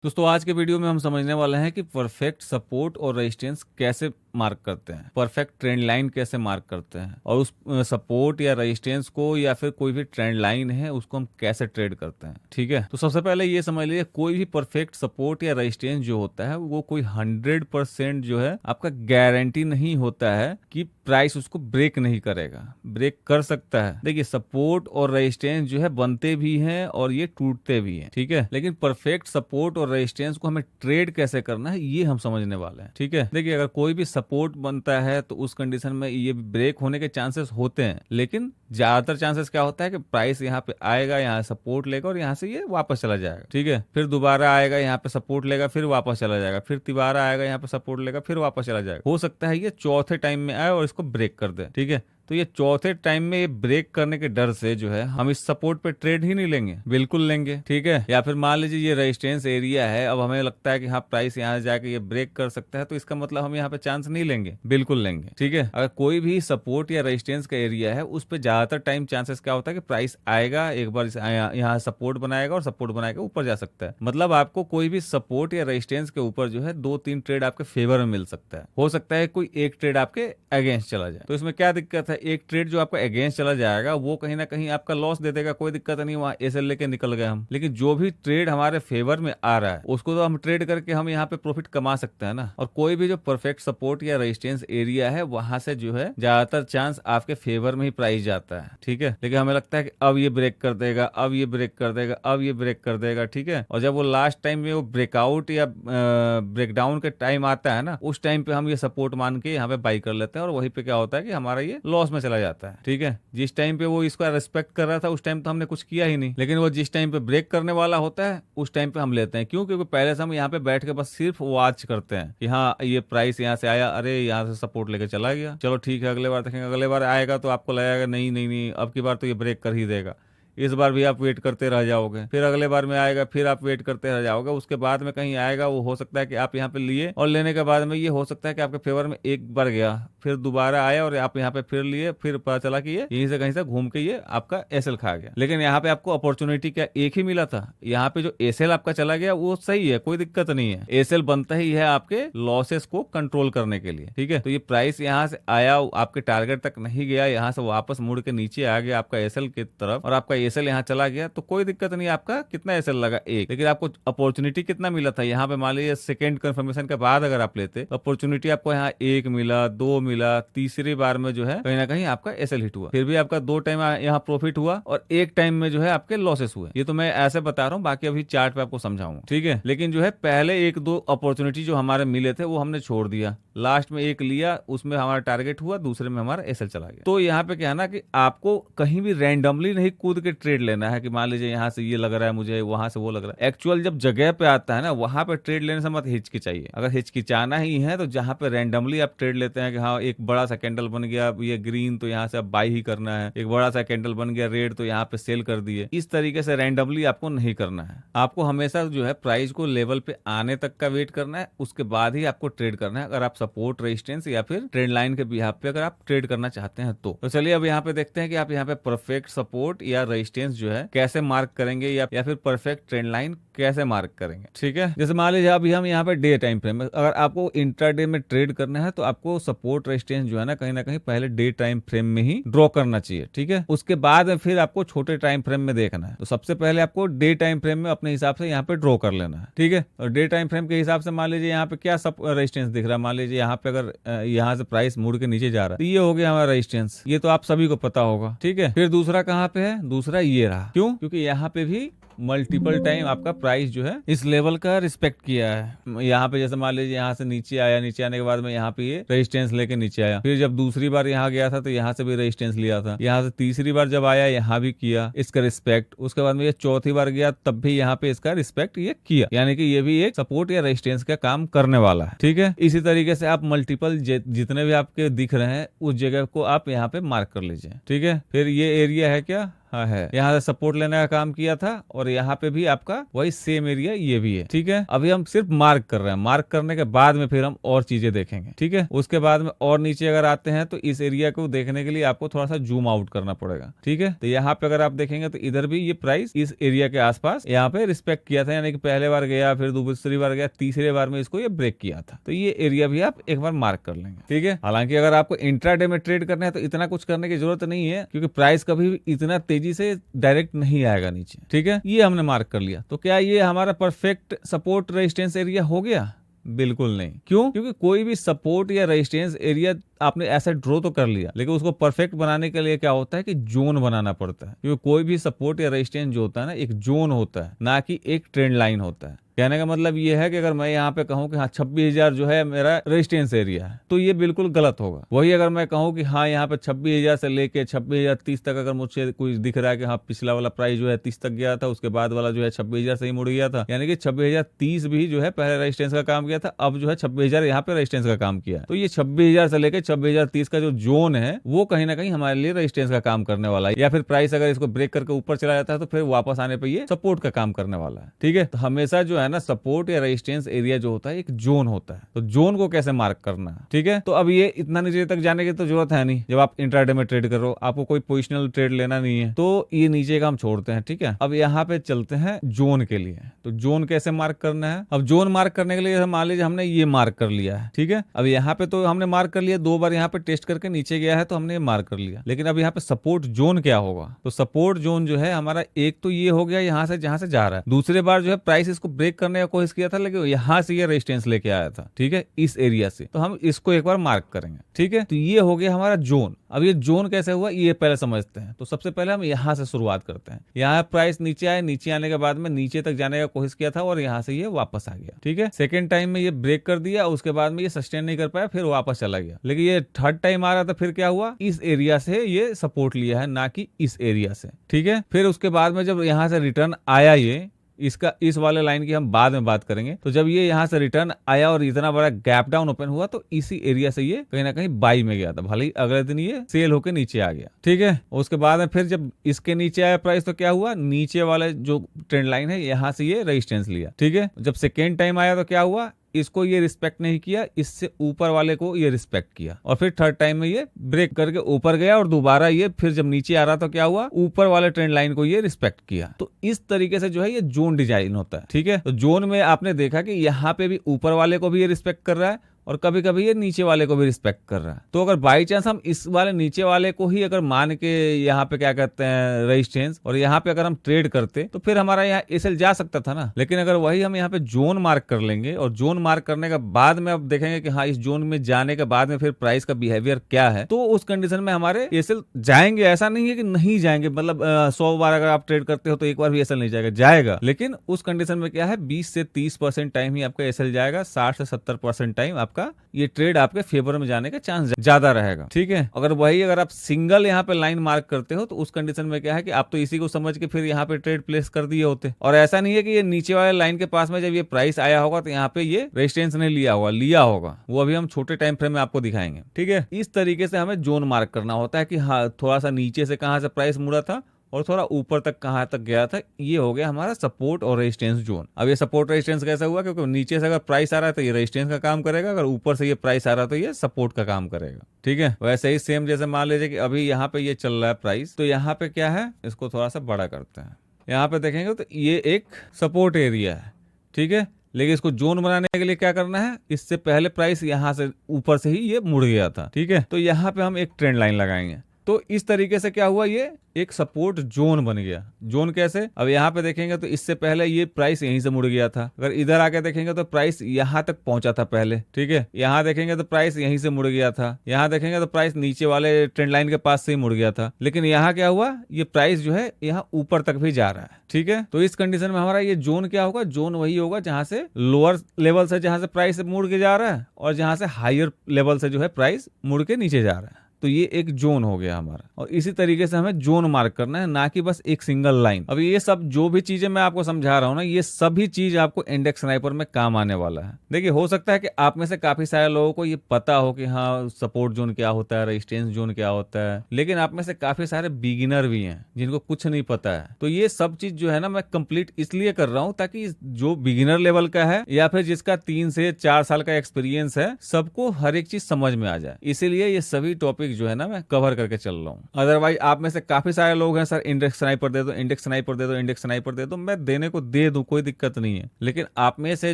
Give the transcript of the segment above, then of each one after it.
दोस्तों आज के वीडियो में हम समझने वाले हैं कि परफेक्ट सपोर्ट और रेजिस्टेंस कैसे मार्क करते हैं, परफेक्ट ट्रेंड लाइन कैसे मार्क करते हैं और उस सपोर्ट या रेजिस्टेंस को या फिर कोई भी ट्रेंड लाइन है उसको हम कैसे ट्रेड करते हैं। ठीक है, तो सबसे पहले ये समझ लीजिए कोई भी परफेक्ट सपोर्ट या रेजिस्टेंस जो होता है वो कोई 100% जो है आपका गारंटी नहीं होता है कि प्राइस उसको ब्रेक नहीं करेगा। ब्रेक कर सकता है। देखिए सपोर्ट और रेजिस्टेंस जो है बनते भी हैं और ये टूटते भी हैं। ठीक है, लेकिन परफेक्ट सपोर्ट और रेजिस्टेंस को हमें ट्रेड कैसे करना है ये हम समझने वाले हैं। ठीक है, देखिए अगर कोई भी सपोर्ट बनता है तो उस कंडीशन में ये ब्रेक होने के चांसेस होते हैं, लेकिन ज्यादातर चांसेस क्या होता है कि प्राइस यहाँ पे आएगा, यहाँ सपोर्ट लेगा और यहाँ से ये वापस चला जाएगा। ठीक है, फिर दोबारा आएगा, यहाँ पे सपोर्ट लेगा, फिर वापस चला जाएगा, फिर दोबारा आएगा, यहाँ पे सपोर्ट लेगा, फिर वापस चला जाएगा। हो सकता है ये चौथे टाइम में आए और इसको ब्रेक कर दे। ठीक है, तो ये चौथे टाइम में ये ब्रेक करने के डर से जो है हम इस सपोर्ट पे ट्रेड ही नहीं लेंगे, बिल्कुल लेंगे। ठीक है, या फिर मान लीजिए ये रेजिस्टेंस एरिया है, अब हमें लगता है कि हाँ प्राइस यहाँ जाके ये ब्रेक कर सकता है, तो इसका मतलब हम यहाँ पे चांस नहीं लेंगे, बिल्कुल लेंगे। ठीक है, अगर कोई भी सपोर्ट या रेजिस्टेंस का एरिया है उस पर ज्यादातर टाइम चांसेस क्या होता है कि प्राइस आएगा, एक बार यहाँ सपोर्ट बनाएगा और सपोर्ट बनाएगा ऊपर जा सकता है। मतलब आपको कोई भी सपोर्ट या रेजिस्टेंस के ऊपर जो है 2-3 ट्रेड आपके फेवर में मिल सकता है। हो सकता है कोई एक ट्रेड आपके अगेंस्ट चला जाए, तो इसमें क्या दिक्कत है, एक ट्रेड जो आपका अगेंस्ट चला जाएगा वो कहीं ना कहीं आपका लॉस दे देगा, कोई दिक्कत नहीं, वहां एसएल लेके निकल गए हम। लेकिन जो भी ट्रेड हमारे फेवर में आ रहा है उसको तो हम ट्रेड करके हम यहाँ पे प्रॉफिट कमा सकते हैं ना। और कोई भी जो परफेक्ट सपोर्ट या रेजिस्टेंस एरिया है वहां से जो है ज्यादातर चांस आपके फेवर में ही प्राइस जाता है। ठीक है, लेकिन हमें लगता है कि अब ये ब्रेक कर देगा, अब ये ब्रेक कर देगा, अब ये ब्रेक कर देगा। ठीक है, और जब वो लास्ट टाइम में वो ब्रेकआउट या ब्रेकडाउन के टाइम आता है ना, उस टाइम पे हम ये सपोर्ट मान के यहाँ पे बाई कर लेते हैं और वहीं पे क्या होता है कि हमारा ये लॉस में चला जाता है। ठीक है, जिस टाइम पे वो इसका रिस्पेक्ट कर रहा था उस टाइम तो हमने कुछ किया ही नहीं, लेकिन वो जिस टाइम पे ब्रेक करने वाला होता है उस टाइम पे हम लेते हैं। क्यों? क्योंकि पहले से हम यहाँ पे बैठ के बस सिर्फ वॉच करते हैं कि हाँ ये प्राइस यहाँ से आया, अरे यहाँ से सपोर्ट लेके चला गया, चलो ठीक है अगले बार देखेंगे। अगले बार आएगा तो आपको लगेगा नहीं नहीं नहीं अब की बार तो ये ब्रेक कर ही देगा। इस बार भी आप वेट करते रह जाओगे, फिर अगले बार में आएगा, फिर आप वेट करते रह जाओगे, उसके बाद में कहीं आएगा, वो हो सकता है कि आप यहाँ पे लिए और लेने के बाद में ये हो सकता है कि आपके फेवर में एक बार गया, फिर दोबारा आया और आप यहाँ पे फिर लिए, फिर पता चला कि ये यहीं से कहीं से घूम के ये आपका एसएल खा गया। लेकिन यहाँ पे आपको अपॉर्चुनिटी क्या एक ही मिला था, यहाँ पे जो एसएल आपका चला गया वो सही है, कोई दिक्कत नहीं है। एसएल बनता ही है आपके लॉसेस को कंट्रोल करने के लिए। ठीक है, तो ये प्राइस यहाँ से आया, आपके टारगेट तक नहीं गया, यहाँ से वापस मुड़ के नीचे आ गया आपका एसएल की तरफ और आपका एसएल यहाँ चला गया, तो कोई दिक्कत नहीं। आपका कितना एसएल लगा? एक। लेकिन आपको अपॉर्चुनिटी कितना मिला था यहाँ पे? मान लीजिए सेकंड कंफर्मेशन के बाद अगर आप लेते तो अपॉर्चुनिटी आपको यहाँ 1 मिला, 2 मिला, तीसरी बार में जो है कहीं ना कहीं आपका एसएल हिट हुआ, फिर भी आपका 2 टाइम यहाँ प्रॉफिट हुआ और एक टाइम में जो है आपके लॉसेस हुए। ये तो मैं ऐसे बता रहा हूँ, बाकी अभी चार्ट पे आपको समझाऊंगा। ठीक है, लेकिन जो है पहले 1-2 अपॉर्चुनिटी जो हमारे मिले थे वो हमने छोड़ दिया, लास्ट में एक लिया, उसमें हमारा टारगेट हुआ, दूसरे में हमारा एसएल चला गया। तो यहाँ पे क्या है ना कि आपको कहीं भी रैंडमली नहीं कूद के ट्रेड लेना है कि मान लीजिए यहाँ से ये लग रहा है मुझे, वहां से वो लग रहा है। एक्चुअल जब जगह पे आता है ना वहां पे ट्रेड लेने से मत हिचकिचाइए। अगर हिचकिचाना ही है तो जहां पे रैंडमली आप ट्रेड लेते हैं कि हाँ एक बड़ा सा कैंडल बन गया ये ग्रीन तो यहाँ से आप बाई ही करना है, एक बड़ा सा कैंडल बन गया रेड तो यहाँ पे सेल कर दिए, इस तरीके से रैंडमली आपको नहीं करना है। आपको हमेशा जो है प्राइस को लेवल पे आने तक का वेट करना है, उसके बाद ही आपको ट्रेड करना है। अगर आप सपोर्ट रेजिस्टेंस या फिर ट्रेंड लाइन के बिहाफ पे अगर आप ट्रेड करना चाहते हैं तो चलिए अब यहाँ पे देखते हैं कि आप यहाँ पे परफेक्ट सपोर्ट या रेजिस्टेंस जो है कैसे मार्क करेंगे या फिर परफेक्ट ट्रेंड लाइन कैसे मार्क करेंगे। ठीक है, जैसे मान लीजिए अभी हम यहाँ पे डे टाइम फ्रेम में, अगर आपको इंट्राडे में ट्रेड करना है तो आपको सपोर्ट रेजिस्टेंस जो है ना कहीं पहले डे टाइम फ्रेम में ही ड्रॉ करना चाहिए। ठीक है, उसके बाद में फिर आपको छोटे टाइम फ्रेम में देखना है। तो सबसे पहले आपको डे टाइम फ्रेम में अपने हिसाब से यहाँ पे ड्रॉ कर लेना है। ठीक है, और डे टाइम फ्रेम के हिसाब से मान लीजिए यहाँ पे क्या सब रेजिस्टेंस दिख रहा है, मान लीजिए यहाँ पे अगर यहाँ से प्राइस मुड़ के नीचे जा रहा है तो ये हो गया हमारा रेजिस्टेंस, ये तो आप सभी को पता होगा। ठीक है, फिर दूसरा कहाँ पे है? दूसरा ये रहा। क्यों? क्योंकि यहाँ पे भी मल्टीपल टाइम आपका प्राइस जो है इस लेवल का रिस्पेक्ट किया है। यहाँ पे जैसे मान लीजिए यहाँ से नीचे आया, नीचे आने के बाद में यहाँ पे ये रेजिस्टेंस लेके नीचे आया, फिर जब दूसरी बार यहाँ गया था तो यहाँ से भी रेजिस्टेंस लिया था, यहाँ से तीसरी बार जब आया यहाँ भी किया इसका रिस्पेक्ट, उसके बाद में ये चौथी बार गया तब भी यहाँ पे इसका रिस्पेक्ट ये किया, यानी कि ये भी एक सपोर्ट या रेजिस्टेंस का काम करने वाला है। ठीक है, इसी तरीके से आप मल्टीपल जितने भी आपके दिख रहे हैं उस जगह को आप यहाँ पे मार्क कर लीजिए। ठीक है, फिर ये एरिया है क्या हाँ है, यहाँ से सपोर्ट लेने का काम किया था और यहाँ पे भी आपका वही सेम एरिया ये भी है। ठीक है, अभी हम सिर्फ मार्क कर रहे हैं, मार्क करने के बाद में फिर हम और चीजें देखेंगे। ठीक है, उसके बाद में और नीचे अगर आते हैं तो इस एरिया को देखने के लिए आपको थोड़ा सा जूम आउट करना पड़ेगा। ठीक है, तो यहाँ पे अगर आप देखेंगे तो इधर भी ये प्राइस इस एरिया के आसपास यहाँ पे रिस्पेक्ट किया था, यानी कि पहले बार गया, फिर दूसरी बार गया, तीसरे बार में इसको ये ब्रेक किया था। तो ये एरिया भी आप एक बार मार्क कर लेंगे। ठीक है, हालांकि अगर आपको इंट्राडे में ट्रेड करना है तो इतना कुछ करने की जरूरत नहीं है, क्योंकि प्राइस कभी भी इतना तेजी से डायरेक्ट नहीं आएगा नीचे। ठीक है, ये हमने मार्क कर लिया। तो क्या ये हमारा परफेक्ट सपोर्ट रेजिस्टेंस एरिया हो गया? बिल्कुल नहीं। क्यों? क्योंकि कोई भी सपोर्ट या रेजिस्टेंस एरिया आपने ऐसा ड्रॉ तो कर लिया, लेकिन उसको परफेक्ट बनाने के लिए क्या होता है कि जोन बनाना पड़ता है। क्योंकि कोई भी सपोर्ट या रेजिस्टेंस जो होता है ना, एक जोन होता है, ना कि एक ट्रेंड लाइन होता है। कहने का मतलब ये है कि अगर मैं यहाँ पे कहूँ कि हाँ 26,000 जो है मेरा रेजिस्टेंस एरिया है, तो ये बिल्कुल गलत होगा। वही अगर मैं कहूँ कि हाँ यहाँ पे 26,000 से लेके 26,030 तक अगर मुझे कुछ दिख रहा है कि हाँ पिछला वाला प्राइस जो है 30 तक गया था, उसके बाद वाला जो है 26,000 से ही मुड़ गया था, यानी कि 26,030 भी जो है पहले रेजिस्टेंस का काम किया था, अब जो है 26,000 यहाँ पे रेजिस्टेंस का काम किया है। तो ये 26,000 से लेकर 26,030 का जो जोन है वो कहीं ना कहीं हमारे लिए रेजिस्टेंस का काम करने वाला है, या फिर प्राइस अगर इसको ब्रेक करके ऊपर चला जाता है तो फिर वापस आने पर ये सपोर्ट का काम करने वाला है। ठीक है, तो हमेशा जो है ना सपोर्ट या रेजिस्टेंस एरिया जो होता है एक जोन होता है, तो जोन को कैसे मार्क करना है। ठीक है, तो अब ये इतना नीचे तक जाने की तो जरूरत है नहीं। जब आप इंट्राडे में ट्रेड कर रहे हो, आपको कोई पोजिशनल ट्रेड लेना नहीं है, तो ये नीचे का हम छोड़ते हैं। ठीक है, अब यहाँ पे चलते हैं जोन के लिए। तो जोन कैसे मार्क करना है? अब जोन मार्क करने के लिए मान लीजिए हमने ये मार्क कर लिया है। ठीक है, अब यहाँ पे तो हमने मार्क कर लिया, 2 बार यहाँ पे टेस्ट करके नीचे गया है तो हमने मार्क कर लिया। लेकिन अब यहाँ पे सपोर्ट जोन क्या होगा? तो सपोर्ट जोन जो है हमारा एक तो ये हो गया यहाँ से जहां से जा रहा है, दूसरे बार जो है प्राइस इसको ब्रेक करने का कोशिश किया था, लेकिन यहाँ से ये रेजिस्टेंस लेके आया था। ठीक है, इस एरिया से, तो हम इसको एक बार मार्क करेंगे। ठीक है, तो ये हो गया हमारा जोन। अब ये जोन कैसे हुआ ये पहले समझते हैं। तो सबसे पहले हम यहाँ से शुरुआत करते हैं। यहाँ प्राइस नीचे आया, नीचे आने के बाद में नीचे तक जाने का कोशिश किया था और यहाँ से ये वापस आ गया। ठीक है, सेकंड टाइम में ये ब्रेक कर दिया, उसके बाद में ये सस्टेन नहीं कर पाया, फिर वापस चला गया। लेकिन ये थर्ड टाइम आ रहा था, फिर क्या हुआ, इस एरिया से ये सपोर्ट लिया है, ना कि इस एरिया से। ठीक है, फिर उसके बाद में जब यहाँ से रिटर्न आया, ये इसका इस वाले लाइन की हम बाद में बात करेंगे। तो जब ये यहाँ से रिटर्न आया और इतना बड़ा गैप डाउन ओपन हुआ, तो इसी एरिया से ये कहीं ना कहीं बाई में गया था, भले ही अगले दिन ये सेल होके नीचे आ गया। ठीक है, उसके बाद में फिर जब इसके नीचे आया प्राइस, तो क्या हुआ, नीचे वाले जो ट्रेंड लाइन है यहाँ से ये रेजिस्टेंस लिया। ठीक है, जब सेकेंड टाइम आया तो क्या हुआ, इसको ये रिस्पेक्ट नहीं किया, इससे ऊपर वाले को ये रिस्पेक्ट किया, और फिर थर्ड टाइम में ये ब्रेक करके ऊपर गया और दोबारा ये फिर जब नीचे आ रहा तो क्या हुआ, ऊपर वाले ट्रेंड लाइन को ये रिस्पेक्ट किया। तो इस तरीके से जो है ये जोन डिजाइन होता है। ठीक है, तो जोन में आपने देखा कि यहाँ पे भी ऊपर वाले को भी ये रिस्पेक्ट कर रहा है और कभी कभी ये नीचे वाले को भी रिस्पेक्ट कर रहा है। तो अगर बाई चांस हम इस वाले नीचे वाले को ही अगर मान के यहाँ पे क्या कहते हैं रेजिस्टेंस, और यहाँ पे अगर हम ट्रेड करते तो फिर हमारा यहाँ एसएल जा सकता था ना। लेकिन अगर वही हम यहाँ पे जोन मार्क कर लेंगे और जोन मार्क करने के बाद में अब देखेंगे कि हाँ इस जोन में जाने के बाद में फिर प्राइस का बिहेवियर क्या है, तो उस कंडीशन में हमारे एसएल जाएंगे। ऐसा नहीं है कि नहीं जाएंगे, मतलब 100 बार अगर आप ट्रेड करते हो तो एक बार भी एसएल नहीं जाएगा, जाएगा। लेकिन उस कंडीशन में क्या है, 20 से 30% टाइम ही आपका एसएल जाएगा, 60 से 70% टाइम आपका ये ट्रेड आपके फेवर में जाने का चांस ज्यादा रहेगा। ठीक है, अगर आप सिंगल यहाँ पे लाइन मार्क करते हो तो उस कंडीशन में क्या है कि आप तो इसी को समझ के फिर यहाँ पे ट्रेड प्लेस कर दिए होते, और ऐसा नहीं है कि ये नीचे वाले लाइन के पास में जब ये प्राइस आया होगा तो यहाँ पे ये रेजिस्टेंस नहीं लिया होगा, वो अभी हम छोटे टाइम फ्रेम में आपको दिखाएंगे। ठीक है, इस तरीके से हमें जोन मार्क करना होता है कि हाँ थोड़ा सा नीचे से कहाँ से प्राइस मुड़ा था और थोड़ा ऊपर तक कहाँ तक गया था। ये हो गया हमारा सपोर्ट और रेजिस्टेंस जोन। अब ये सपोर्ट रेजिस्टेंस कैसा हुआ, क्योंकि नीचे से अगर प्राइस आ रहा है तो ये रेजिस्टेंस का काम करेगा, अगर ऊपर से ये प्राइस आ रहा है तो ये सपोर्ट का काम करेगा। ठीक है, वैसे ही सेम जैसे मान लीजिए कि अभी यहाँ पे ये चल रहा है प्राइस, तो यहाँ पे क्या है, इसको थोड़ा सा बड़ा करते हैं। यहाँ पे देखेंगे तो ये एक सपोर्ट एरिया है। ठीक है, लेकिन इसको जोन बनाने के लिए क्या करना है, इससे पहले प्राइस यहाँ से ऊपर से ही ये मुड़ गया था। ठीक है, तो यहाँ पे हम एक ट्रेंड लाइन लगाएंगे। तो इस तरीके से क्या हुआ, ये एक सपोर्ट जोन बन गया। जोन कैसे, अब यहाँ पे देखेंगे तो इससे पहले ये प्राइस यहीं से मुड़ गया था, अगर इधर आके देखेंगे तो प्राइस यहाँ तक पहुंचा था पहले। ठीक है, यहाँ देखेंगे तो प्राइस यहीं से मुड़ गया था, यहाँ देखेंगे तो प्राइस नीचे वाले ट्रेंड लाइन के पास से ही मुड़ गया था। लेकिन यहाँ क्या हुआ, ये प्राइस जो है यहाँ ऊपर तक भी जा रहा है। ठीक है, तो इस कंडीशन में हमारा ये जोन क्या होगा, जोन वही होगा जहां से लोअर लेवल से जहां से प्राइस मुड़ के जा रहा है और जहां से हायर लेवल से जो है प्राइस मुड़ के नीचे जा रहा है। तो ये एक जोन हो गया हमारा, और इसी तरीके से हमें जोन मार्क करना है, ना कि बस एक सिंगल लाइन। अब ये सब जो भी चीजें मैं आपको समझा रहा हूं ना, ये सभी चीज आपको इंडेक्स स्नाइपर में काम आने वाला है। देखिए, हो सकता है कि आप में से काफी सारे लोगों को ये पता हो कि हाँ सपोर्ट जोन क्या होता है, रेजिस्टेंस जोन क्या होता है, लेकिन आप में से काफी सारे बिगिनर भी हैं जिनको कुछ नहीं पता है। तो ये सब चीज जो है ना, मैं कंप्लीट इसलिए कर रहा हूं ताकि जो बिगिनर लेवल का है या फिर जिसका 3 से 4 साल का एक्सपीरियंस है, सबको हर एक चीज समझ में आ जाए। इसीलिए ये सभी टॉपिक जो है ना मैं कवर करके चल रहा हूँ। अदरवाइज आप में से काफी सारे लोग हैं, सर इंडेक्स स्नाइपर दे दो, इंडेक्स स्नाइपर दे दो, इंडेक्स स्नाइपर दे दो। मैं देने को दे दूं, कोई दिक्कत नहीं है, लेकिन आप में से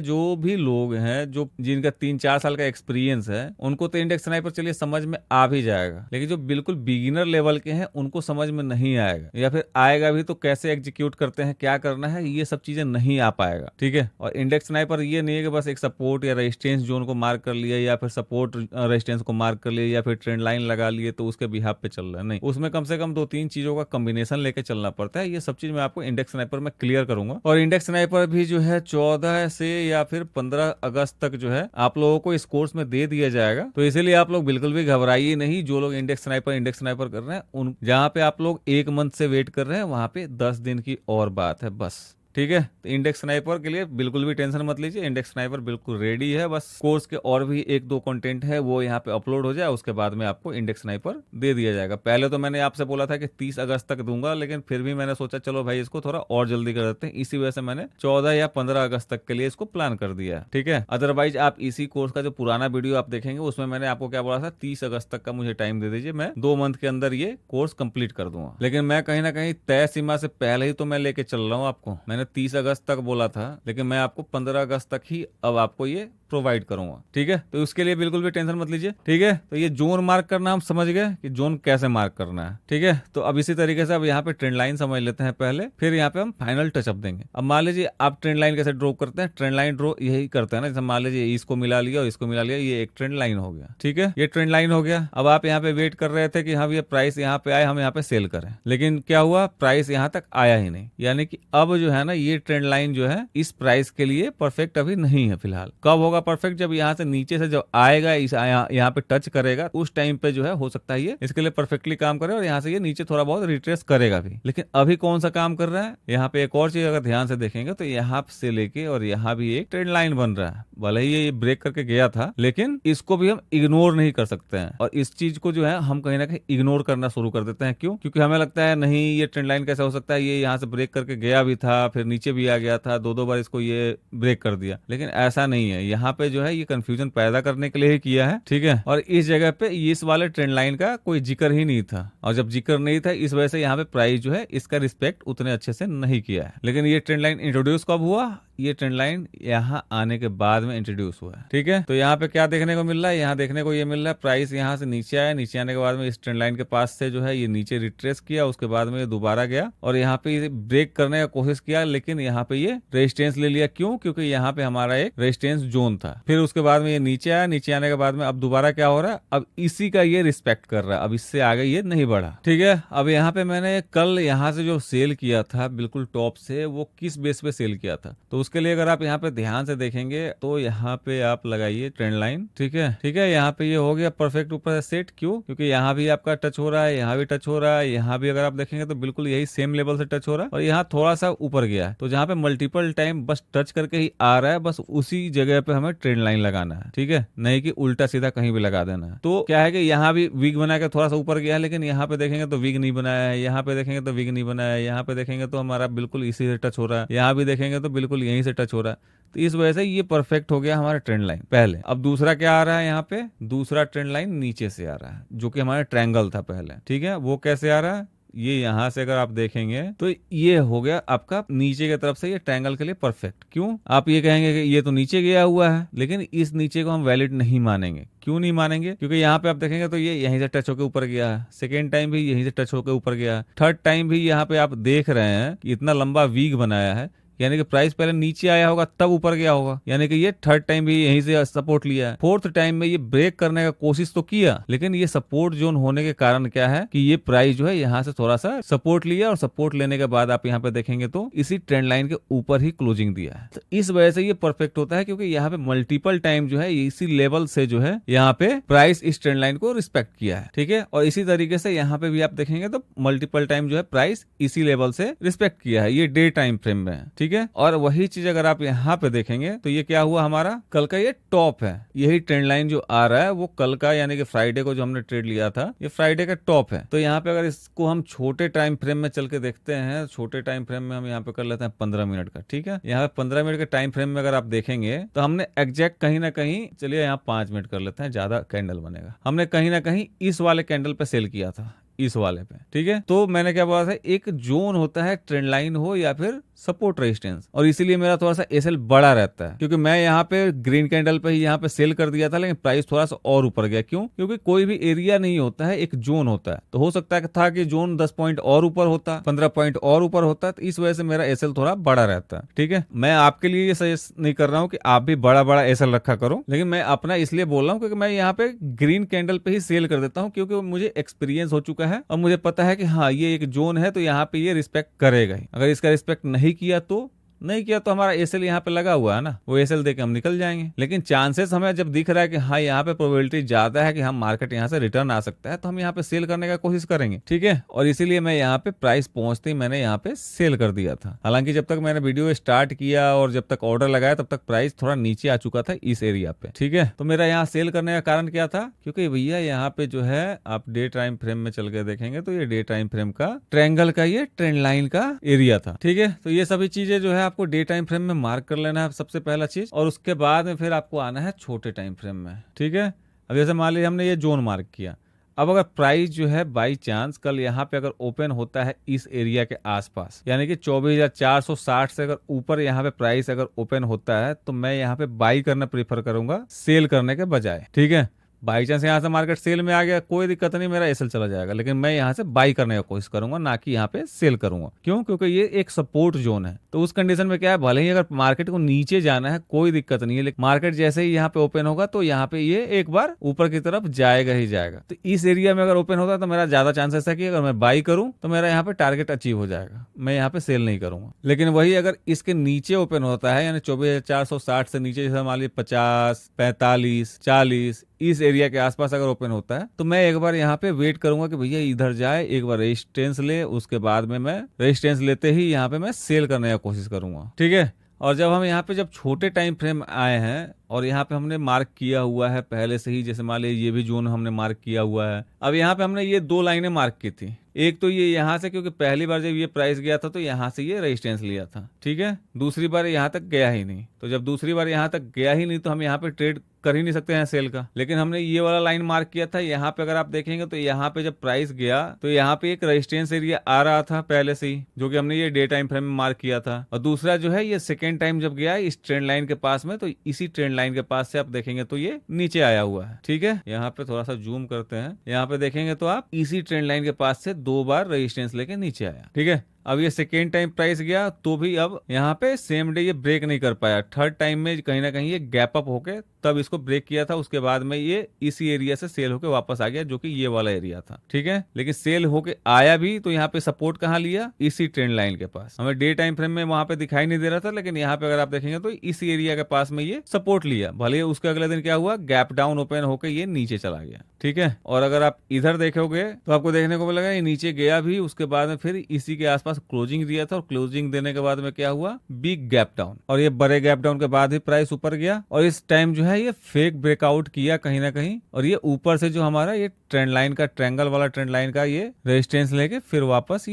जो भी लोग हैं जो जिनका 3-4 साल का एक्सपीरियंस है, उनको तो इंडेक्स स्नाइपर चलिए समझ में आ भी जाएगा, लेकिन जो बिल्कुल बिगिनर लेवल के हैं उनको समझ में नहीं आएगा, या फिर आएगा भी तो कैसे एग्जीक्यूट करते हैं, क्या करना है, ये सब चीजें नहीं आ पाएगा। ठीक है। और इंडेक्स स्नाइपर ये नहीं है कि बस एक सपोर्ट या रेजिस्टेंस जोन को मार्क कर लिया, या फिर सपोर्ट रेजिस्टेंस को मार्क कर लिया, या फिर ट्रेंड लाइन लगा लिए तो उसके बिहाफ पे चल रहा है। नहीं, उसमें कम से कम 2-3 चीजों का कॉम्बिनेशन लेके चलना पड़ता है। ये सब चीज मैं आपको इंडेक्स स्नाइपर में क्लियर करूंगा। और इंडेक्स स्नाइपर भी जो है 14 से या फिर 15 अगस्त तक जो है आप लोगों को इस कोर्स में दे दिया जाएगा। तो इसीलिए आप लोग बिल्कुल भी घबराइए नहीं। जो लोग इंडेक्स स्नाइपर कर रहे हैं, उन जहां पे आप लोग 1 मंथ से वेट कर रहे हैं, वहां पे 10 दिन की और बात है बस। ठीक है। तो इंडेक्स स्नाइपर के लिए बिल्कुल भी टेंशन मत लीजिए, इंडेक्स स्नाइपर बिल्कुल रेडी है। बस कोर्स के और भी 1-2 कंटेंट है वो यहाँ पे अपलोड हो जाए, उसके बाद में आपको इंडेक्स स्नाइपर दे दिया जाएगा। पहले तो मैंने आपसे बोला था कि 30 अगस्त तक दूंगा, लेकिन फिर भी मैंने सोचा चलो भाई इसको थोड़ा और जल्दी कर देते हैं, इसी वजह से मैंने 14 या 15 अगस्त तक के लिए इसको प्लान कर दिया है। ठीक है। अदरवाइज आप इसी कोर्स का जो पुराना वीडियो आप देखेंगे, उसमें मैंने आपको क्या बोला था, 30 अगस्त तक का मुझे टाइम दे दीजिए, मैं 2 मंथ के अंदर ये कोर्स कंप्लीट कर दूंगा। लेकिन मैं कहीं ना कहीं तय सीमा से पहले ही तो मैं लेके चल रहा हूँ आपको। मैंने 30 अगस्त तक बोला था, लेकिन मैं आपको 15 अगस्त तक ही अब आपको ये प्रोवाइड करूंगा। ठीक है। तो उसके लिए बिल्कुल भी टेंशन मत लीजिए। ठीक है। तो ये जोन मार्क करना हम समझ गए कि जोन कैसे मार्क करना है। ठीक है। तो अब इसी तरीके से अब यहाँ पे ट्रेंड लाइन समझ लेते हैं पहले, फिर यहाँ पे हम फाइनल टचअप देंगे। अब मान लीजिए आप ट्रेंड लाइन कैसे ड्रॉ करते हैं, ट्रेंड लाइन ड्रॉ यही करते हैं ना, जैसे मान लीजिए इसको मिला लिया और इसको मिला लिया, ये एक ट्रेंड लाइन हो गया। ठीक है। ये ट्रेंड लाइन हो गया। अब आप यहाँ पे वेट कर रहे थे कि हाँ ये प्राइस यहाँ पे आए, हम यहाँ पे सेल करें, लेकिन क्या हुआ, प्राइस यहाँ तक आया ही नहीं। यानी कि अब जो है ना, ये ट्रेंड लाइन जो है इस प्राइस के लिए परफेक्ट अभी नहीं है फिलहाल। कब होगा परफेक्ट, जब यहाँ से नीचे से जब आएगा, इस यहाँ पे टच करेगा, उस टाइम पे जो है हो सकता है ये इसके लिए परफेक्टली काम करे, और यहाँ से ये नीचे थोड़ा बहुत रिट्रेस करेगा भी। लेकिन अभी कौन सा काम कर रहा है, यहाँ पे एक और चीज अगर ध्यान से देखेंगे तो यहाँ से लेके और यहाँ भी एक ट्रेंड लाइन बन रहा है। भले ही ये ब्रेक करके गया था, लेकिन इसको भी हम इग्नोर नहीं कर सकते हैं, और इस चीज को जो है हम कहीं ना कहीं इग्नोर करना शुरू कर देते हैं। क्यों? क्योंकि हमें लगता है नहीं ये ट्रेंड लाइन कैसे हो सकता है, ये यहाँ से ब्रेक करके गया भी था, फिर नीचे भी आ गया था, 2-2 बार इसको ये ब्रेक कर दिया। लेकिन ऐसा नहीं है, यहाँ पे जो है ये कंफ्यूजन पैदा करने के लिए ही किया है। ठीक है। और इस जगह पे इस वाले ट्रेंड लाइन का कोई जिक्र ही नहीं था, और जब जिक्र नहीं था इस वजह से यहाँ पे प्राइस जो है इसका रिस्पेक्ट उतने अच्छे से नहीं किया है। लेकिन ये ट्रेंड लाइन इंट्रोड्यूस कब हुआ, ये ट्रेंड लाइन यहाँ आने के बाद में इंट्रोड्यूस हुआ है। ठीक है। तो यहाँ पे क्या देखने को मिल रहा है, यहाँ देखने को ये मिल रहा है प्राइस यहाँ से नीचे आया, नीचे आने के बाद में इस ट्रेंड लाइन के पास से जो है ये नीचे रिट्रेस किया, उसके बाद में ये दोबारा गया और यहाँ पे ब्रेक करने का कोशिश किया, लेकिन यहाँ पे ये रेजिस्टेंस ले लिया। क्यों? क्योंकि यहाँ पे हमारा एक रेजिस्टेंस जोन था। फिर उसके बाद में ये नीचे आया, नीचे आने के बाद में अब दोबारा क्या हो रहा है, अब इसी का ये रिस्पेक्ट कर रहा है, अब इससे आगे ये नहीं बढ़ा। ठीक है। अब यहाँ पे मैंने कल यहाँ से जो सेल किया था बिल्कुल टॉप से, वो किस बेस पे सेल किया था, तो उसके लिए अगर आप यहाँ पे ध्यान से देखेंगे तो यहाँ पे आप लगाइए ट्रेंड लाइन। ठीक है। ठीक है। यहाँ पे ये हो गया परफेक्ट ऊपर से सेट। क्यों? क्योंकि यहाँ भी आपका टच हो रहा है, यहाँ भी टच हो रहा है, यहाँ भी अगर आप देखेंगे तो बिल्कुल यही सेम लेवल से टच हो रहा है, और यहाँ थोड़ा सा ऊपर गया है। तो जहाँ पे मल्टीपल टाइम बस टच करके ही आ रहा है, बस उसी जगह पे हमें ट्रेंड लाइन लगाना है। ठीक है। नहीं कि उल्टा सीधा कहीं भी लगा देना है। तो क्या है कि यहाँ भी वीक बना के थोड़ा सा ऊपर गया है, लेकिन यहाँ पे देखेंगे तो वीक नहीं बनाया है, यहाँ पे देखेंगे तो वीक नहीं बनाया है, यहाँ पे देखेंगे तो हमारा बिल्कुल इसी से टच हो रहा है, यहाँ भी देखेंगे तो बिल्कुल यहीं से टच हो रहा है। तो इस वजह से ये परफेक्ट हो गया हमारा ट्रेंड लाइन पहले। अब दूसरा क्या आ रहा है, यहाँ पे दूसरा ट्रेंड लाइन नीचे से आ रहा है, जो कि हमारा ट्रायंगल था पहले। ठीक है। वो कैसे आ रहा है, ये यहाँ से अगर आप देखेंगे तो ये हो गया आपका नीचे की तरफ से ये ट्रायंगल के लिए परफेक्ट। क्यों? आप ये कहेंगे कि ये तो नीचे गया हुआ है, लेकिन इस नीचे को हम वैलिड नहीं मानेंगे। क्यों नहीं मानेंगे? क्योंकि यहाँ पे आप देखेंगे तो ये यहीं से टच होकर ऊपर गया है, सेकेंड टाइम भी यहीं से टच होकर ऊपर गया है, थर्ड टाइम भी यहाँ पे आप देख रहे हैं कि इतना लंबा वीक बनाया है, यानी कि प्राइस पहले नीचे आया होगा तब ऊपर गया होगा, यानी कि ये थर्ड टाइम भी यहीं से सपोर्ट लिया है। फोर्थ टाइम में ये ब्रेक करने का कोशिश तो किया, लेकिन ये सपोर्ट जोन होने के कारण क्या है कि ये प्राइस जो है यहाँ से थोड़ा सा सपोर्ट लिया, और सपोर्ट लेने के बाद आप यहाँ पे देखेंगे तो इसी ट्रेंड लाइन के ऊपर ही क्लोजिंग दिया है। तो इस वजह से ये परफेक्ट होता है, क्योंकि यहाँ पे मल्टीपल टाइम जो है इसी लेवल से जो है यहाँ पे प्राइस इस ट्रेंड लाइन को रिस्पेक्ट किया है, ठीक है। और इसी तरीके से यहाँ पे भी आप देखेंगे तो मल्टीपल टाइम जो है प्राइस इसी लेवल से रिस्पेक्ट किया है, ये डे टाइम फ्रेम में है, ठीक है। और वही चीज अगर आप यहाँ पे देखेंगे तो ये क्या हुआ, हमारा कल का ये टॉप है, यही ट्रेंड लाइन जो आ रहा है वो कल का यानी कि फ्राइडे को जो हमने ट्रेड लिया था ये फ्राइडे का टॉप है। तो यहाँ पे अगर इसको हम छोटे टाइम फ्रेम में चल के देखते हैं, छोटे टाइम फ्रेम में हम यहाँ पे कर लेते हैं 15 मिनट का, ठीक है। यहाँ पे 15 मिनट के टाइम फ्रेम में अगर आप देखेंगे तो हमने एग्जैक्ट कहीं ना कहीं, चलिए यहाँ 5 मिनट कर लेते हैं, ज्यादा कैंडल बनेगा, हमने कहीं ना कहीं इस वाले कैंडल पे सेल किया था, इस वाले पे, ठीक है। तो मैंने क्या बोला था, एक जोन होता है, ट्रेंड लाइन हो या फिर सपोर्ट रेजिस्टेंस, और इसीलिए मेरा थोड़ा सा एसएल बड़ा रहता है, क्योंकि मैं यहाँ पे ग्रीन कैंडल पे ही यहाँ पे सेल कर दिया था, लेकिन प्राइस थोड़ा सा और ऊपर गया। क्यों? क्योंकि कोई भी एरिया नहीं होता है, एक जोन होता है। तो हो सकता है था कि जोन 10 पॉइंट और ऊपर होता, 15 पॉइंट और ऊपर होता, तो इस वजह से मेरा एसएल थोड़ा बड़ा रहता है, ठीक है। मैं आपके लिए ये सजेस्ट नहीं कर रहा हूँ कि आप भी बड़ा बड़ा एसएल रखा करो, लेकिन मैं अपना इसलिए बोल रहा हूँ क्योंकि मैं यहाँ पे ग्रीन कैंडल पे ही सेल कर देता हूँ, क्योंकि मुझे एक्सपीरियंस हो चुका है और मुझे पता है कि हाँ ये एक जोन है, तो यहाँ पे ये रिस्पेक्ट करेगा ही। अगर इसका रिस्पेक्ट नहीं किया तो नहीं किया तो हमारा एसएल यहाँ पे लगा हुआ है ना, वो एसएल देके हम निकल जाएंगे। लेकिन चांसेस हमें जब दिख रहा है कि हाँ यहाँ पे प्रोबेबिलिटी ज्यादा है कि हम मार्केट यहाँ से रिटर्न आ सकता है, तो हम यहाँ पे सेल करने का कोशिश करेंगे, ठीक है। और इसीलिए मैं यहाँ पे प्राइस पहुंचते ही मैंने यहाँ पे सेल कर दिया था। हालांकि जब तक मैंने वीडियो स्टार्ट किया और जब तक ऑर्डर लगाया तब तक प्राइस थोड़ा नीचे आ चुका था इस एरिया पे, ठीक है। तो मेरा यहाँ सेल करने का कारण क्या था, क्योंकि भैया यहाँ पे जो है आप डे टाइम फ्रेम में चल के देखेंगे तो ये डे टाइम फ्रेम का ट्रायंगल का ये ट्रेंड लाइन का एरिया था, ठीक है। तो ये सभी चीजें जो है आपको डे टाइम फ्रेम में मार्क कर लेना है सबसे पहला चीज, और उसके बाद में फिर आपको आना है छोटे टाइम फ्रेम में, ठीक है। अब जैसे मान लीजिए हमने ये जोन मार्क किया, अब अगर प्राइस जो है बाई चांस कल यहाँ पे अगर ओपन होता है इस एरिया के आसपास, यानी कि 24,460 से अगर ऊपर यहाँ पे प्राइस अगर ओपन होता है, तो मैं यहाँ पे बाई करना प्रीफर करूंगा सेल करने के बजाय, ठीक है। बाई चांस यहाँ से मार्केट सेल में आ गया, कोई दिक्कत नहीं, मेरा एसएल चला जाएगा, लेकिन मैं यहाँ से बाई करने का कोशिश करूंगा, ना कि यहाँ पे सेल करूंगा। क्यों? क्योंकि ये एक सपोर्ट जोन है। तो उस कंडीशन में क्या है, भले ही अगर मार्केट को नीचे जाना है कोई दिक्कत नहीं है, लेकिन मार्केट जैसे ही यहाँ पे ओपन होगा तो यहाँ पे ये एक बार ऊपर की तरफ जाएगा ही जाएगा। तो इस एरिया में अगर ओपन होता है तो मेरा ज्यादा चांसेस है कि अगर मैं बाई करूं तो मेरा यहाँ पे टारगेट अचीव हो जाएगा, मैं यहाँ पे सेल नहीं करूंगा। लेकिन वही अगर इसके नीचे ओपन होता है, यानी 24,460 से नीचे, जैसे मान लीजिए 50, 45, 40 इस एरिया के आसपास अगर ओपन होता है, तो मैं एक बार यहाँ पे वेट करूंगा कि भैया इधर जाए, एक बार रेजिस्टेंस ले, उसके बाद में मैं रेजिस्टेंस लेते ही यहाँ पे मैं सेल करने का कोशिश करूंगा, ठीक है। और जब हम यहाँ पे जब छोटे टाइम फ्रेम आए हैं और यहाँ पे हमने मार्क किया हुआ है पहले से ही, जैसे मान लीजिए ये भी जोन हमने मार्क किया हुआ है। अब यहाँ पे हमने ये 2 लाइनें मार्क की थी, एक तो ये यहाँ से, क्योंकि पहली बार जब ये प्राइस गया था तो यहाँ से ये रेजिस्टेंस लिया था, ठीक है। दूसरी बार यहाँ तक गया ही नहीं, तो जब दूसरी बार यहाँ तक गया ही नहीं तो हम यहाँ पे ट्रेड कर ही नहीं सकते हैं सेल का। लेकिन हमने ये वाला लाइन मार्क किया था, यहाँ पे अगर आप देखेंगे तो यहाँ पे जब प्राइस गया तो यहाँ पे एक रेजिस्टेंस एरिया आ रहा था पहले से ही, जो कि हमने ये डे टाइम फ्रेम में मार्क किया था। और दूसरा जो है ये सेकेंड टाइम जब गया इस ट्रेंड लाइन के पास में, तो इसी ट्रेंड लाइन के पास से आप देखेंगे तो ये नीचे आया हुआ है, ठीक है। यहाँ पे थोड़ा सा जूम करते हैं, यहाँ पे देखेंगे तो आप इसी ट्रेंड लाइन के पास से 2 बार रेजिस्टेंस लेके नीचे आया, ठीक है। अब ये सेकेंड टाइम प्राइस गया तो भी अब यहाँ पे सेम डे ये ब्रेक नहीं कर पाया, थर्ड टाइम में कहीं ना कहीं ये गैप अप होके तब इसको ब्रेक किया था। उसके बाद में ये इसी एरिया से सेल होके वापस आ गया, जो कि ये वाला एरिया था, ठीक है। लेकिन सेल होके आया भी तो यहाँ पे सपोर्ट कहाँ लिया, इसी ट्रेंड लाइन के पास। हमें डे टाइम फ्रेम में वहां पे दिखाई नहीं दे रहा था, लेकिन यहाँ पे अगर आप देखेंगे तो इसी एरिया के पास में ये सपोर्ट लिया। भले उसके अगले दिन क्या हुआ, गैप डाउन ओपन होकर ये नीचे चला गया, ठीक है। और अगर आप इधर देखोगे तो आपको देखने को मिलेगा ये नीचे गया भी, उसके बाद में फिर इसी के आसपास क्लोजिंग दिया था, और क्लोजिंग देने के बाद में क्या हुआ, बिग गैप डाउन, और ये बड़े गैप डाउन के बाद ही प्राइस ऊपर गया। और इस टाइम जो है ये फेक ब्रेकआउट किया कहीं ना कहीं, और ये ऊपर से जो हमारा ये ट्रेंड लाइन का ट्रायंगल वाला ट्रेंड लाइन का ये रेजिस्टेंस लेके फिर वापस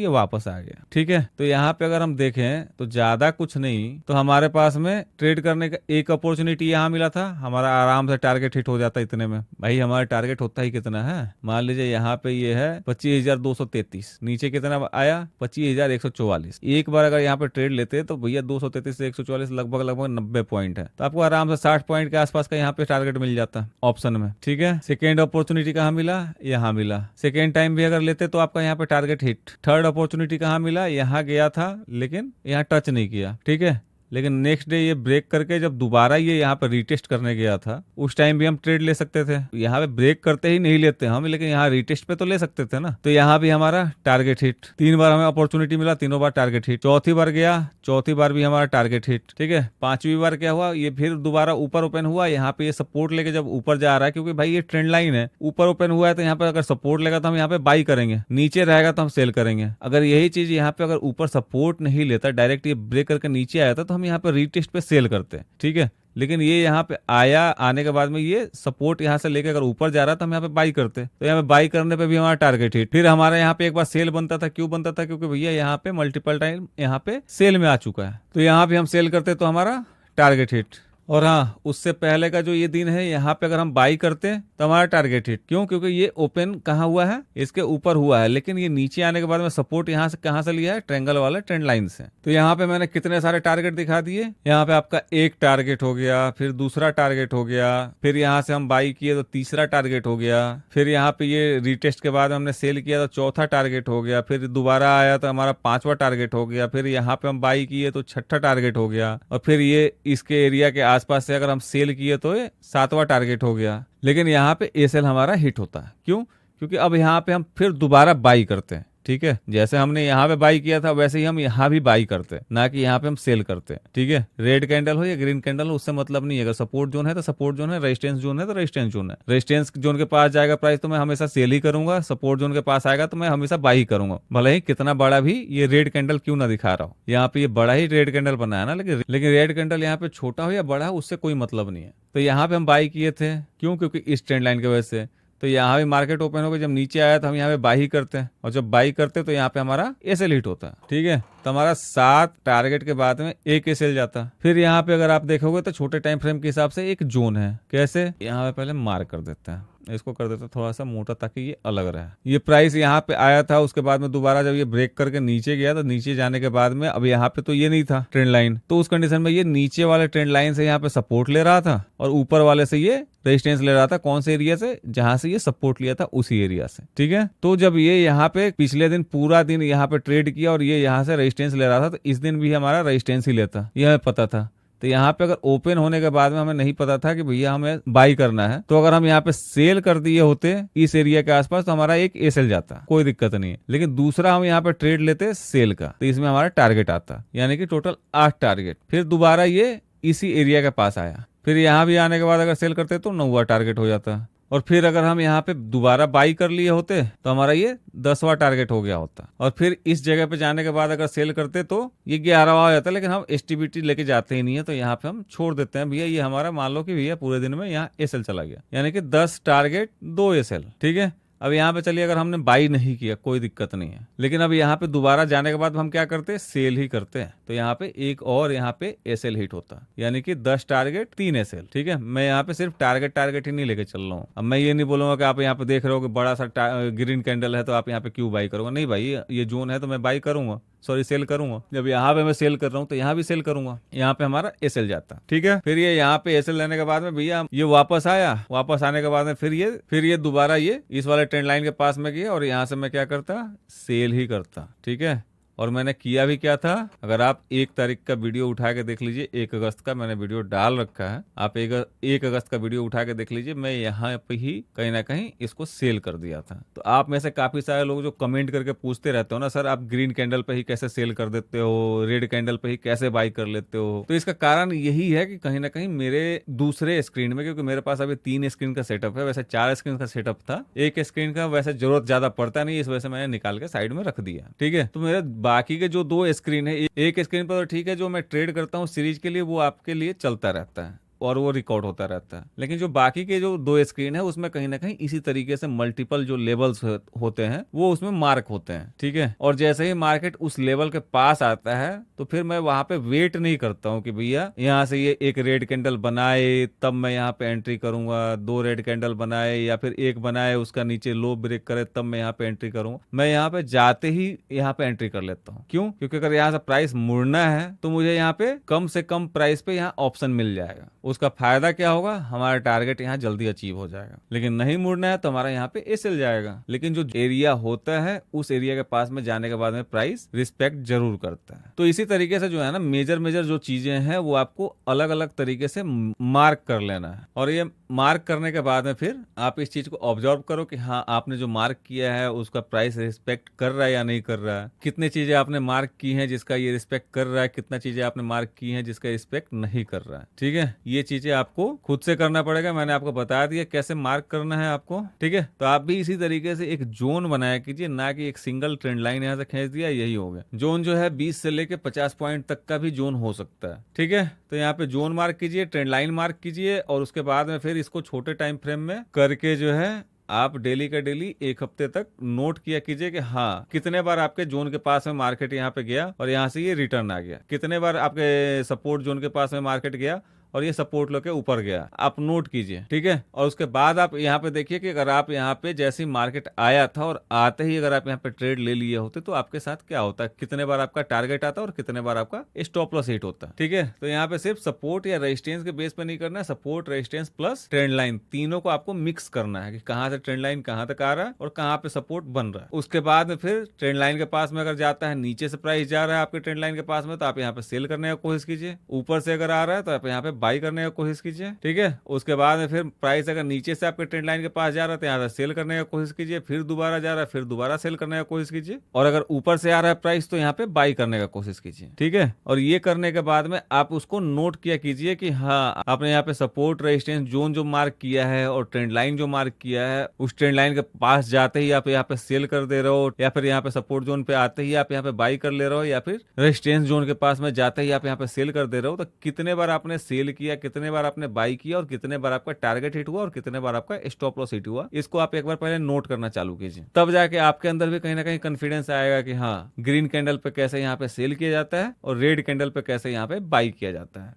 आ गया, ठीक है। तो यहाँ पे अगर हम देखें तो ज्यादा कुछ नहीं, तो हमारे पास में ट्रेड करने का एक अपॉर्चुनिटी यहाँ मिला था, हमारा आराम से टारगेट हिट हो जाता इतने में। भाई हमारा टारगेट होता ही कितना है, मान लीजिए यहाँ पे ये है 25,233, नीचे कितना आया 25,144। एक बार अगर यहाँ पे ट्रेड लेते तो भैया 233 से 144 लगभग 90 पॉइंट है, तो आपको आराम से 60 पॉइंट के आसपास का यहाँ पे टारगेट मिल जाता ऑप्शन में, ठीक है। सेकेंड अपॉर्चुनिटी कहाँ मिला, यहाँ मिला। सेकेंड टाइम भी अगर लेते तो आपका यहाँ पे टारगेट हिट। थर्ड अपॉर्चुनिटी कहाँ मिला, यहाँ गया था लेकिन यहाँ टच नहीं किया, ठीक है। लेकिन नेक्स्ट डे ये ब्रेक करके जब दोबारा ये यहाँ पे रीटेस्ट करने गया था, उस टाइम भी हम ट्रेड ले सकते थे। यहाँ पे ब्रेक करते ही नहीं लेते हम, लेकिन यहाँ रीटेस्ट पे तो ले सकते थे ना। तो यहाँ भी हमारा टारगेट हिट। 3 बार हमें अपॉर्चुनिटी मिला, तीनों बार टारगेट हिट। चौथी बार गया, चौथी बार भी हमारा टारगेट हिट, ठीक है। 5वीं बार क्या हुआ, ये फिर दोबारा ऊपर ओपन हुआ, यहाँ पे ये सपोर्ट लेके जब ऊपर जा रहा है, क्योंकि भाई ये ट्रेंड लाइन है, ऊपर ओपन हुआ है तो यहाँ पे अगर सपोर्ट लेगा तो हम यहाँ पे बाई करेंगे, नीचे रहेगा तो हम सेल करेंगे। अगर यही चीज यहाँ पे अगर ऊपर सपोर्ट नहीं लेता, डायरेक्ट ये ब्रेक करके नीचे आया था, तो हम यहाँ पे रीटेस्ट पे सेल करते हैं, ठीक है। लेकिन ये यहाँ पे आया, आने के बाद में ये सपोर्ट यहाँ से लेके अगर ऊपर जा रहा था, हम यहाँ पे बाई करते, तो यहाँ पे बाई करने पे भी हमारा टारगेट हिट। फिर हमारा यहाँ पे एक बार सेल बनता था, क्यों बनता था, क्योंकि भैया यहाँ पे मल्टीपल टाइम यहाँ पे सेल में आ चुका है, तो यहाँ पे हम सेल करते तो हमारा टारगेट हिट। और हाँ, उससे पहले का जो ये दिन है, यहाँ पे अगर हम बाई करते हैं तो हमारा टारगेट हिट। क्यों, क्योंकि ये ओपन कहाँ हुआ है, इसके ऊपर हुआ है, लेकिन ये नीचे आने के बाद में सपोर्ट यहाँ से कहाँ से लिया है, ट्रायंगल वाला ट्रेंड लाइन से। तो यहाँ पे मैंने कितने सारे टारगेट दिखा दिए। यहाँ पे आपका एक टारगेट हो गया, फिर दूसरा टारगेट हो गया, फिर यहाँ से हम बाई किए तो तीसरा टारगेट हो गया, फिर यहाँ पे ये रिटेस्ट के बाद हमने सेल किया तो चौथा टारगेट हो गया, फिर दोबारा आया तो हमारा 5वां टारगेट हो गया, फिर यहाँ पे हम बाई किए तो 6ठा टारगेट हो गया, और फिर ये इसके एरिया के आसपास से अगर हम सेल किए तो ये 7वां टारगेट हो गया। लेकिन यहाँ पे ए सेल हमारा हिट होता है। क्यों, क्योंकि अब यहाँ पे हम फिर दोबारा बाई करते हैं, ठीक है। जैसे हमने यहाँ पे बाई किया था वैसे ही हम यहाँ भी बाई करते हैं, ना कि यहाँ पे हम सेल करते हैं, ठीक है। रेड कैंडल हो या ग्रीन कैंडल हो, उससे मतलब नहीं है। अगर सपोर्ट जोन है तो सपोर्ट जोन है, रेजिस्टेंस जोन है तो रेजिस्टेंस जोन है। रेजिस्टेंस जोन के पास जाएगा प्राइस तो मैं हमेशा सेल ही करूंगा, सपोर्ट जोन के पास आएगा तो मैं हमेशा बाई ही करूंगा, भले ही कितना बड़ा भी ये रेड कैंडल क्यों ना दिखा रहा हो। यहाँ पे ये बड़ा ही रेड कैंडल बनाया ना, लेकिन रेड कैंडल यहाँ पे छोटा हो या बड़ा हो उससे कोई मतलब नहीं है। तो यहाँ पे हम बाई किए थे, क्यों, क्योंकि इस ट्रेंड लाइन की वजह से। तो यहाँ भी मार्केट ओपन हो गया, जब नीचे आया तो हम यहाँ पे बाई ही करते हैं, और जब बाई करते हैं तो यहाँ पे हमारा एसएल हिट होता है, ठीक है। तो हमारा 7 टारगेट के बाद में एक एसएल जाता। फिर यहाँ पे अगर आप देखोगे तो छोटे टाइम फ्रेम के हिसाब से एक जोन है। कैसे, यहाँ पे पहले मार्क कर देते हैं, इसको कर देते थोड़ा सा मोटा ताकि ये अलग रहे। ये प्राइस यहाँ पे आया था, उसके बाद में दोबारा जब ये ब्रेक करके नीचे गया तो नीचे जाने के बाद में अब यहाँ पे तो ये नहीं था ट्रेंड लाइन, तो उस कंडीशन में ये नीचे वाले ट्रेंड लाइन से यहाँ पे सपोर्ट ले रहा था और ऊपर वाले से ये रेजिस्टेंस ले रहा था। कौन से एरिया से, जहां से ये सपोर्ट लिया था उसी एरिया से, ठीक है। तो जब ये यहाँ पे पिछले दिन पूरा दिन यहाँ पे ट्रेड किया और ये यहाँ से रेजिस्टेंस ले रहा था, तो इस दिन भी हमारा रेजिस्टेंस ही लेता, ये हमें पता था। तो यहाँ पे अगर ओपन होने के बाद में हमें नहीं पता था कि भैया हमें बाई करना है, तो अगर हम यहाँ पे सेल कर दिए होते इस एरिया के आसपास तो हमारा एक एसएल जाता, कोई दिक्कत नहीं है। लेकिन दूसरा हम यहाँ पे ट्रेड लेते सेल का, तो इसमें हमारा टारगेट आता, यानी कि टोटल 8 टारगेट। फिर दोबारा ये इसी एरिया के पास आया, फिर यहाँ भी आने के बाद अगर सेल करते तो 9वां टारगेट हो जाता। और फिर अगर हम यहाँ पे दोबारा बाई कर लिए होते तो हमारा ये 10वां टारगेट हो गया होता। और फिर इस जगह पे जाने के बाद अगर सेल करते तो ये 11वां हो जाता। लेकिन हम एसटीबीटी लेके जाते ही नहीं है, तो यहाँ पे हम छोड़ देते हैं। भैया ये हमारा मान लो कि भैया पूरे दिन में यहाँ एसएल चला गया, यानी कि 10 टारगेट 2 एसएल, ठीक है। अब यहाँ पे चलिए अगर हमने बाई नहीं किया कोई दिक्कत नहीं है, लेकिन अब यहाँ पे दोबारा जाने के बाद हम क्या करते हैं, सेल ही करते हैं। तो यहाँ पे एक और यहाँ पे एसएल हिट होता, यानी कि 10 टारगेट 3 एसएल, ठीक है। मैं यहाँ पे सिर्फ टारगेट ही नहीं लेके चल रहा हूँ। अब मैं ये नहीं बोलूंगा कि आप यहाँ पे देख रहे हो कि बड़ा सा ग्रीन कैंडल है तो आप यहाँ पे क्यों बाई करोगे। नहीं भाई, ये जोन है तो मैं बाई करूंगा, सॉरी सेल करूंगा। जब यहाँ पे मैं सेल कर रहा हूँ तो यहाँ भी सेल करूंगा, यहाँ पे हमारा एसएल जाता, ठीक है। फिर ये यहाँ पे एसएल लेने के बाद में भैया ये वापस आया, वापस आने के बाद में फिर ये दोबारा ये इस वाले ट्रेंड लाइन के पास में गया और यहाँ से मैं क्या करता, सेल ही करता, ठीक है। और मैंने किया भी क्या था, अगर आप 1 तारीख का वीडियो उठा के देख लीजिए, 1 अगस्त का मैंने वीडियो डाल रखा है, आप 1 अगस्त का वीडियो उठा के देख लीजिए, मैं यहाँ पे ही कहीं ना कहीं इसको सेल कर दिया था। तो आप में से काफी सारे लोग जो कमेंट करके पूछते रहते हो ना, सर आप ग्रीन कैंडल पे ही कैसे सेल कर देते हो, रेड कैंडल पे ही कैसे बाई कर लेते हो। तो इसका कारण यही है कि कहीं ना कहीं मेरे दूसरे स्क्रीन में, क्योंकि मेरे पास अभी 3 स्क्रीन का सेटअप है, वैसे 4 स्क्रीन का सेटअप था, 1 स्क्रीन का वैसे जरूरत ज्यादा पड़ता नहीं, इस वजह से मैंने निकाल के साइड में रख दिया, ठीक है। तो मेरे बाकी के जो 2 स्क्रीन है, एक स्क्रीन पर तो ठीक है, जो मैं ट्रेड करता हूँ सीरीज के लिए वो आपके लिए चलता रहता है और वो रिकॉर्ड होता रहता है। लेकिन जो बाकी के जो 2 स्क्रीन है उसमें कहीं ना कहीं इसी तरीके से मल्टीपल जो लेवल्स होते हैं वो उसमें मार्क होते हैं, ठीक है। और जैसे ही मार्केट उस लेवल के पास आता है तो फिर मैं वहां पे वेट नहीं करता हूँ कि भैया यहाँ से ये एक रेड कैंडल बनाए तब मैं यहाँ पे एंट्री करूंगा, 2 रेड कैंडल बनाए या फिर एक बनाए उसका नीचे लो ब्रेक करे तब मैं यहाँ पे एंट्री करूंगा। मैं यहाँ पे जाते ही यहाँ पे एंट्री कर लेता हूँ। क्यों? क्योंकि अगर यहाँ से प्राइस मुड़ना है तो मुझे यहाँ पे कम से कम प्राइस पे यहाँ ऑप्शन मिल जाएगा। उसका फायदा क्या होगा, हमारा टारगेट यहाँ जल्दी अचीव हो जाएगा। लेकिन नहीं मुड़ना है तो हमारा यहाँ पे एसएल जाएगा। लेकिन जो एरिया होता है उस एरिया के पास में जाने के बाद में प्राइस रिस्पेक्ट जरूर करता है। तो इसी तरीके से जो है ना, मेजर जो चीजें हैं वो आपको अलग अलग तरीके से मार्क कर लेना है। और ये मार्क करने के बाद में फिर आप इस चीज को ऑब्जर्व करो कि हाँ, आपने जो मार्क किया है उसका प्राइस रिस्पेक्ट कर रहा है या नहीं कर रहा है। कितने चीजें आपने मार्क की हैं जिसका ये रिस्पेक्ट कर रहा है, कितना चीजें आपने मार्क की हैं जिसका रिस्पेक्ट नहीं कर रहा है। ठीक है, ये चीजें आपको खुद से करना पड़ेगा। मैंने आपको बता दिया कैसे मार्क करना है आपको। ठीक है, तो आप भी इसी तरीके से एक जोन बनाया कीजिए, ना कि एक सिंगल ट्रेंड लाइन यहाँ से खींच दिया यही हो गया। जोन जो है 20 से लेके 50 पॉइंट तक का भी जोन हो सकता है। ठीक है, तो यहाँ पे जोन मार्क कीजिए, ट्रेंड लाइन मार्क कीजिए, और उसके बाद में फिर इसको छोटे टाइम फ्रेम में करके जो है आप डेली का डेली एक हफ्ते तक नोट किया कीजिए कि हाँ, कितने बार आपके जोन के पास में मार्केट यहाँ पे गया और यहाँ से ये रिटर्न आ गया, कितने बार आपके सपोर्ट जोन के पास में मार्केट गया और ये सपोर्ट लेके ऊपर गया। आप नोट कीजिए। ठीक है, और उसके बाद आप यहाँ पे देखिए कि अगर आप यहाँ पे जैसे ही मार्केट आया था और आते ही अगर आप यहाँ पे ट्रेड ले लिए होते तो आपके साथ क्या होता है, कितने बार आपका टारगेट आता है और कितने बार आपका स्टॉप लॉस हिट होता है। ठीक है, तो यहाँ पे सिर्फ सपोर्ट या रेजिस्टेंस के बेस पे नहीं करना है, support, resistance plus trend line तीनों को आपको मिक्स करना है कि कहाँ से ट्रेंड लाइन कहाँ तक आ रहा है और कहाँ पे सपोर्ट बन रहा है। उसके बाद में फिर ट्रेंड लाइन के पास में अगर जाता है, नीचे से प्राइस जा रहा है आपके ट्रेंड लाइन के पास में, तो आप यहाँ पे सेल करने का कोशिश कीजिए। ऊपर से अगर आ रहा है तो आप यहाँ पे बाई करने का कोशिश कीजिए। ठीक है, उसके बाद में फिर प्राइस अगर नीचे से आपके ट्रेंड लाइन के पास जा रहा है तो यहाँ से सेल करने का कोशिश कीजिए। फिर दोबारा जा रहा है, फिर दोबारा सेल करने का कोशिश कीजिए। और अगर ऊपर से आ रहा है प्राइस तो यहाँ पे बाई करने का कोशिश कीजिए। ठीक है, और ये करने के बाद में आप उसको नोट किया कीजिए कि हाँ, आपने यहाँ पे सपोर्ट, रेजिस्टेंस जोन जो मार्क किया है और ट्रेंड लाइन जो मार्क किया है, उस ट्रेंड लाइन के पास जाते ही आप यहाँ पे सेल कर दे रहे हो, या फिर यहाँ पे सपोर्ट जोन पे आते ही आप यहाँ पे बाई कर ले रहे हो, या फिर रेजिस्टेंस जोन के पास में जाते ही आप यहाँ पे सेल कर दे रहे हो। तो कितने बार आपने सेल किया, कितने बार आपने बाई किया और कितने बार आपका टारगेट हिट हुआ और कितने बार आपका स्टॉप लॉस हिट हुआ, इसको आप एक बार पहले नोट करना चालू कीजिए। तब जाके आपके अंदर भी कहीं ना कहीं कॉन्फिडेंस आएगा कि हाँ, ग्रीन कैंडल पे कैसे यहाँ पे सेल किया जाता है और रेड कैंडल पे कैसे यहाँ पे बाई किया जाता है।